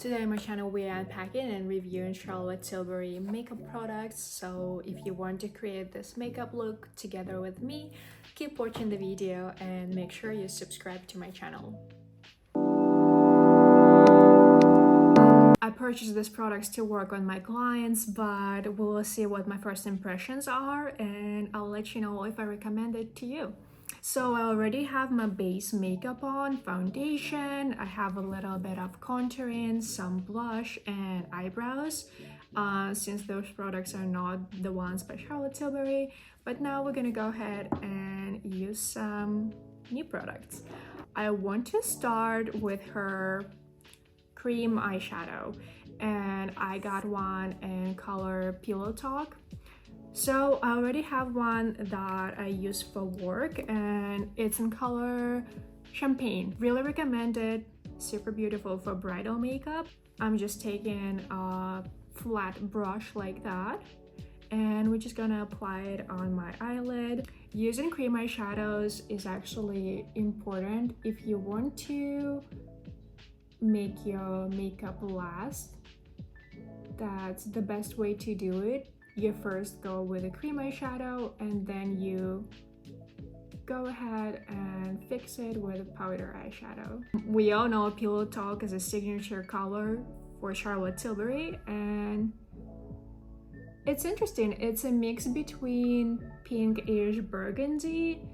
Today on my channel we are unpacking and reviewing Charlotte Tilbury makeup products, so if you want to create this makeup look together with me, keep watching the video and make sure you subscribe to my channel. I purchased these products to work on my clients, but we'll see what my first impressions are and I'll let you know if I recommend it to you. So I already have my base makeup on, foundation, I have a little bit of contouring, some blush and eyebrows, since those products are not the ones by Charlotte Tilbury. But now we're gonna go ahead and use some new products. I want to start with her cream eyeshadow, and I got one in color Pillow Talk. So I already have one that I use for work and it's in color Champagne. Really recommend it, super beautiful for bridal makeup. I'm just taking a flat brush like that and we're just gonna apply it on my eyelid. Using cream eyeshadows is actually important if you want to make your makeup last. That's the best way to do it. You first go with a cream eyeshadow and then you go ahead and fix it with a powder eyeshadow. We all know Pillow Talk is a signature color for Charlotte Tilbury and it's interesting. It's a mix between pinkish burgundy,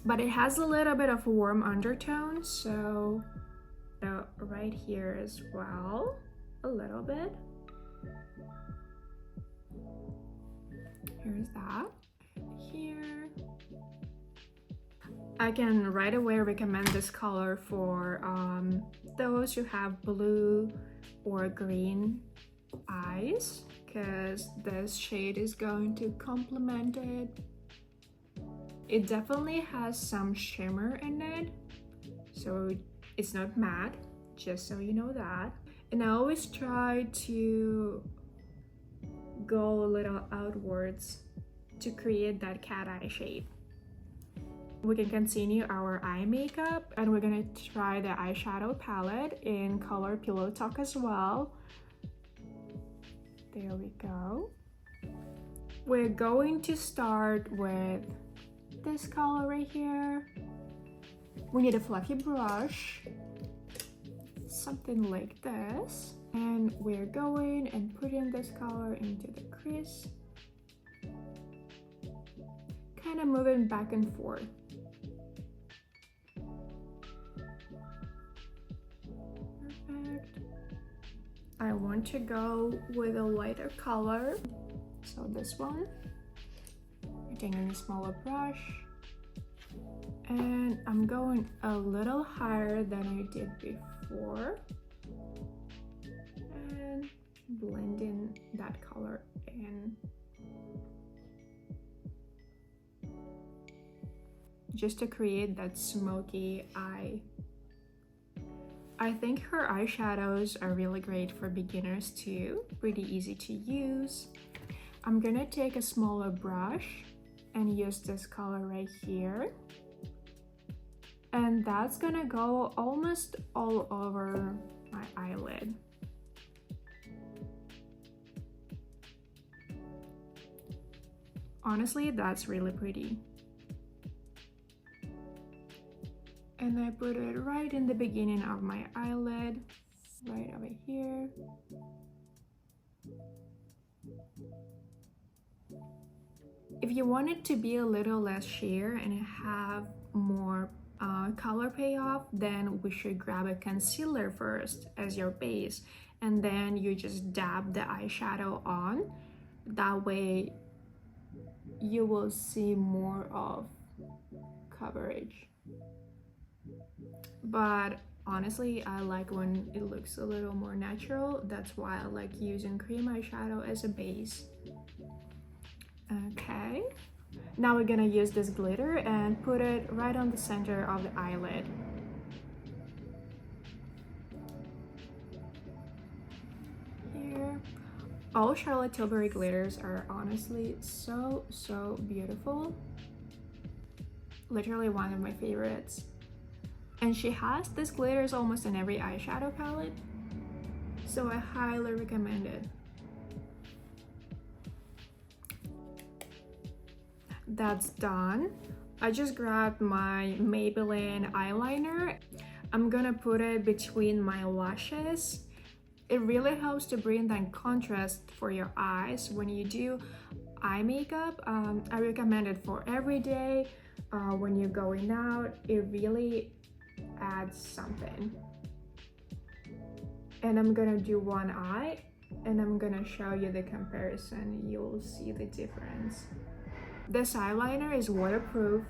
but it has a little bit of a warm undertone, so right here as well, a little bit. Here's that. Here. I can right away recommend this color for those who have blue or green eyes, because this shade is going to complement it. It definitely has some shimmer in it, so it's not matte, just so you know that. And I always try to go a little outwards to create that cat eye shape. We can continue our eye makeup and we're gonna try the eyeshadow palette in color Pillow Talk as well. There we go. We're going to start with this color right here. We need a fluffy brush, something like this. And we're going and putting this color into the crease, kind of moving back and forth. Perfect. I want to go with a lighter color, so this one. I'm taking a smaller brush, and I'm going a little higher than I did before. Blending that color in, just to create that smoky eye. I think her eyeshadows are really great for beginners too, pretty easy to use. I'm gonna take a smaller brush and use this color right here, and that's gonna go almost all over my eyelid. Honestly, that's really pretty. And I put it right in the beginning of my eyelid, right over here. If you want it to be a little less sheer and have more color payoff, then we should grab a concealer first as your base, and then you just dab the eyeshadow on. That way you will see more of coverage. But honestly, I like when it looks a little more natural. That's why I like using cream eyeshadow as a base. Okay, now we're gonna use this glitter and put it right on the center of the eyelid. Here. All Charlotte Tilbury glitters are honestly so beautiful. Literally one of my favorites. And she has this glitters almost in every eyeshadow palette. So I highly recommend it. That's done. I just grabbed my Maybelline eyeliner. I'm gonna put it between my lashes. It really helps to bring that contrast for your eyes when you do eye makeup. I recommend it for every day. When you're going out, it really adds something. And I'm gonna do one eye and I'm gonna show you the comparison. You'll see the difference. This eyeliner is waterproof.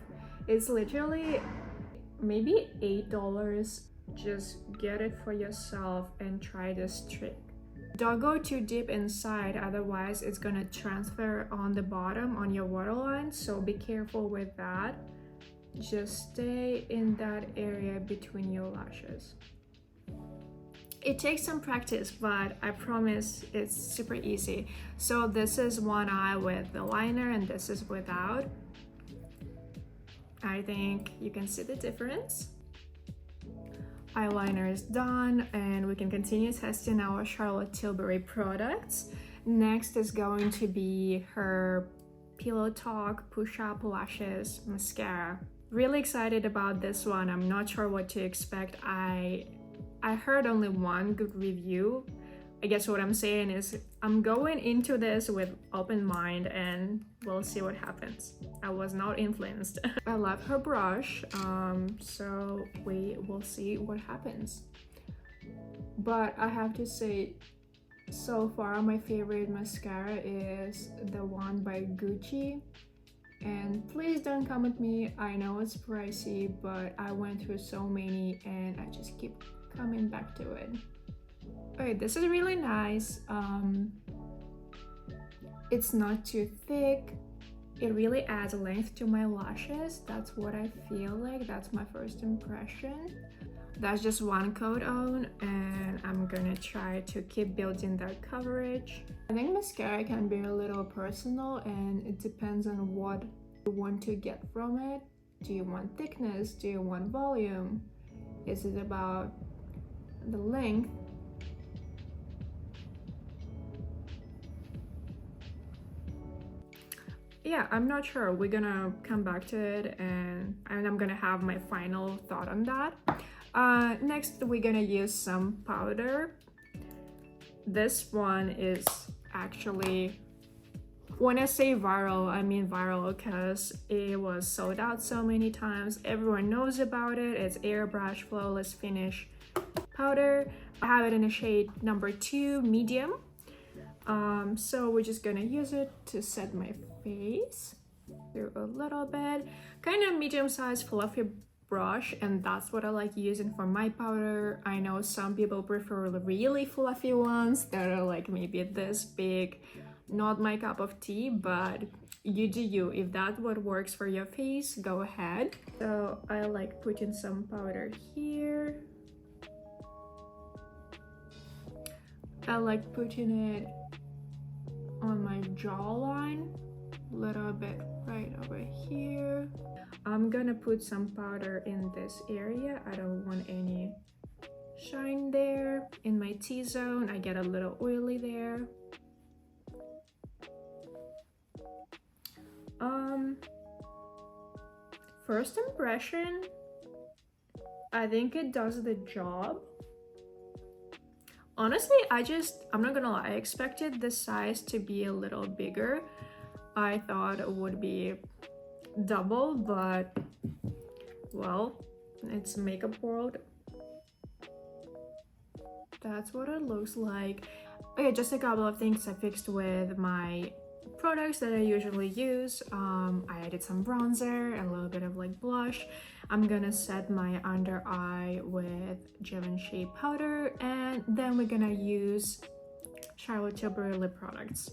It's literally maybe $8. Just get it for yourself and try this trick. Don't go too deep inside, otherwise it's gonna transfer on the bottom on your waterline, so be careful with that. Just stay in that area between your lashes. It takes some practice, but I promise it's super easy. So this is one eye with the liner and this is without. I think you can see the difference. Eyeliner is done and we can continue testing our Charlotte Tilbury products. Next is going to be her Pillow Talk Push-Up Lashes Mascara. Really excited about this one. I'm not sure what to expect. I heard only one good review. I guess what I'm saying is I'm going into this with open mind and we'll see what happens. I was not influenced. I love her brush, so we will see what happens. But I have to say, so far my favorite mascara is the one by Gucci. And please don't come at me, I know it's pricey, but I went through so many and I just keep coming back to it. Okay, this is really nice. It's not too thick. It really adds length to my lashes. That's what I feel like. That's my first impression. That's just one coat on and I'm gonna try to keep building that coverage. I think mascara can be a little personal and it depends on what you want to get from it. Do you want thickness? Do you want volume? Is it about the length? Yeah, I'm not sure. We're gonna come back to it and I'm gonna have my final thought on that. Next, we're gonna use some powder. This one is actually, when I say viral, I mean viral because it was sold out so many times. Everyone knows about it. It's Airbrush Flawless Finish powder. I have it in a shade number 2, medium. So we're just gonna use it to set my face. Do a little bit, kind of medium-sized fluffy brush, and that's what I like using for my powder. I know some people prefer really fluffy ones that are like maybe this big. Not my cup of tea, but you do you. If that's what works for your face, go ahead. So I like putting some powder here. I like putting it on my jawline, a little bit right over here. I'm gonna put some powder in this area. I don't want any shine there. In my T-zone, I get a little oily there. First impression, I think it does the job. Honestly, I'm not gonna lie, I expected the size to be a little bigger. I thought it would be double, but well, it's makeup world. That's what it looks like. Okay, just a couple of things I fixed with my products that I usually use. I added some bronzer, a little bit of like blush. I'm gonna set my under eye with Givenchy powder, and then we're gonna use Charlotte Tilbury lip products.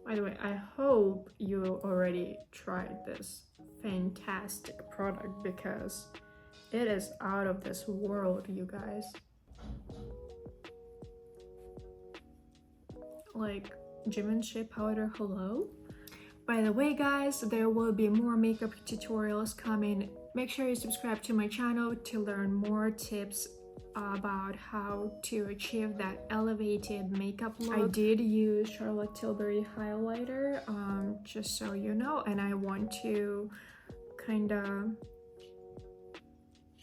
By the way, I hope you already tried this fantastic product because it is out of this world, you guys. Like, Givenchy powder, hello? By the way, guys, there will be more makeup tutorials coming. Make sure you subscribe to my channel to learn more tips about how to achieve that elevated makeup look. I did use Charlotte Tilbury highlighter, just so you know, and I want to kind of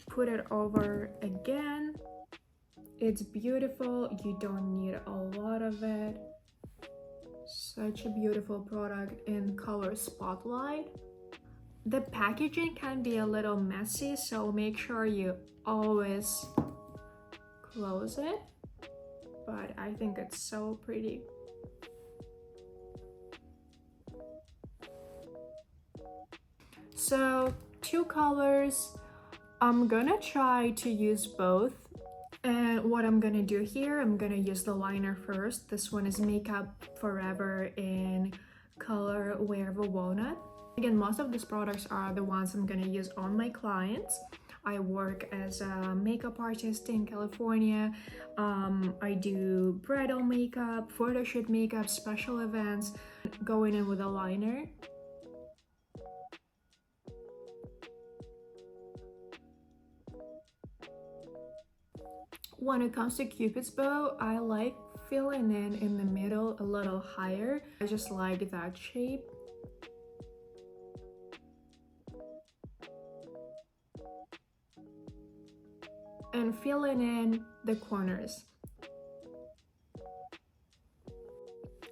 put it over again. It's beautiful, you don't need a lot of it. Such a beautiful product in color Spotlight. The packaging can be a little messy, so make sure you always close it, but I think it's so pretty. So 2 colors, I'm gonna try to use both. And what I'm gonna do here, I'm gonna use the liner first. This one is Makeup Forever in color Wearable Walnut. Again, most of these products are the ones I'm gonna use on my clients. I work as a makeup artist in California. I do bridal makeup, photo shoot makeup, special events, going in with a liner. When it comes to Cupid's bow, I like filling in the middle a little higher. I just like that shape. And filling in the corners.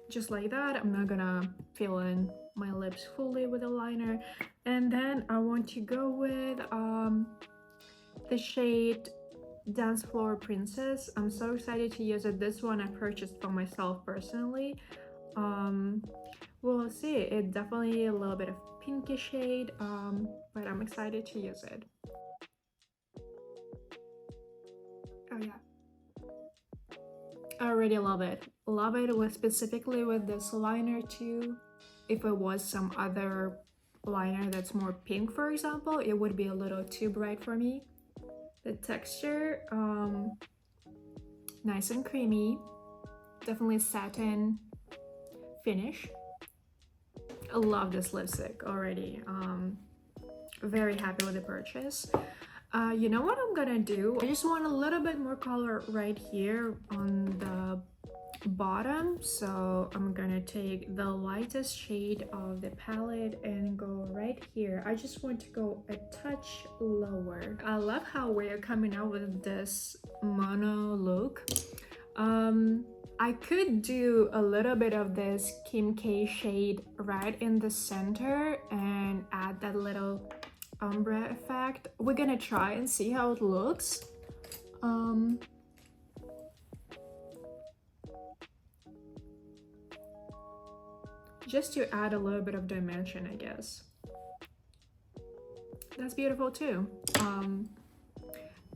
Just like that. I'm not gonna fill in my lips fully with a liner. And then I want to go with the shade Dancefloor Princess. I'm so excited to use it. This one I purchased for myself personally. We'll see. It's definitely a little bit of pinky shade, but I'm excited to use it. Oh yeah, I already love it. Love it with specifically with this liner too. If it was some other liner that's more pink, for example, it would be a little too bright for me. The texture, nice and creamy, definitely satin finish. I love this lipstick already. Very happy with the purchase. You know what I'm gonna do? I just want a little bit more color right here on the bottom, so I'm gonna take the lightest shade of the palette and go right here. I just want to go a touch lower. I love how we're coming out with this mono look. I could do a little bit of this Kim K shade right in the center and add that little ombre effect. We're gonna try and see how it looks. Just to add a little bit of dimension, I guess. That's beautiful too.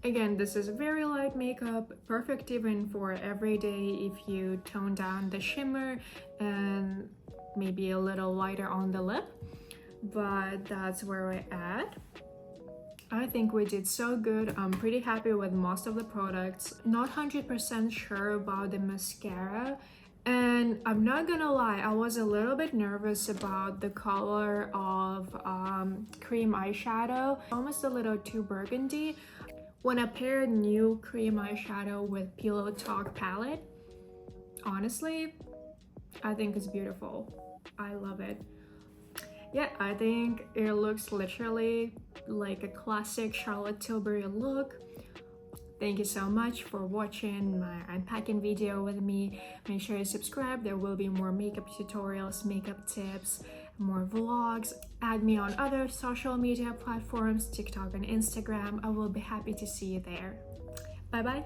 Again, this is very light makeup, perfect even for every day if you tone down the shimmer and maybe a little lighter on the lip. But that's where we're at. I think we did so good. I'm pretty happy with most of the products. Not 100% sure about the mascara. And I'm not gonna lie, I was a little bit nervous about the color of cream eyeshadow. Almost a little too burgundy. When I paired new cream eyeshadow with Pillow Talk palette, honestly, I think it's beautiful. I love it. Yeah, I think it looks literally like a classic Charlotte Tilbury look. Thank you so much for watching my unpacking video with me. Make sure you subscribe. There will be more makeup tutorials, makeup tips, more vlogs. Add me on other social media platforms, TikTok and Instagram. I will be happy to see you there. Bye bye.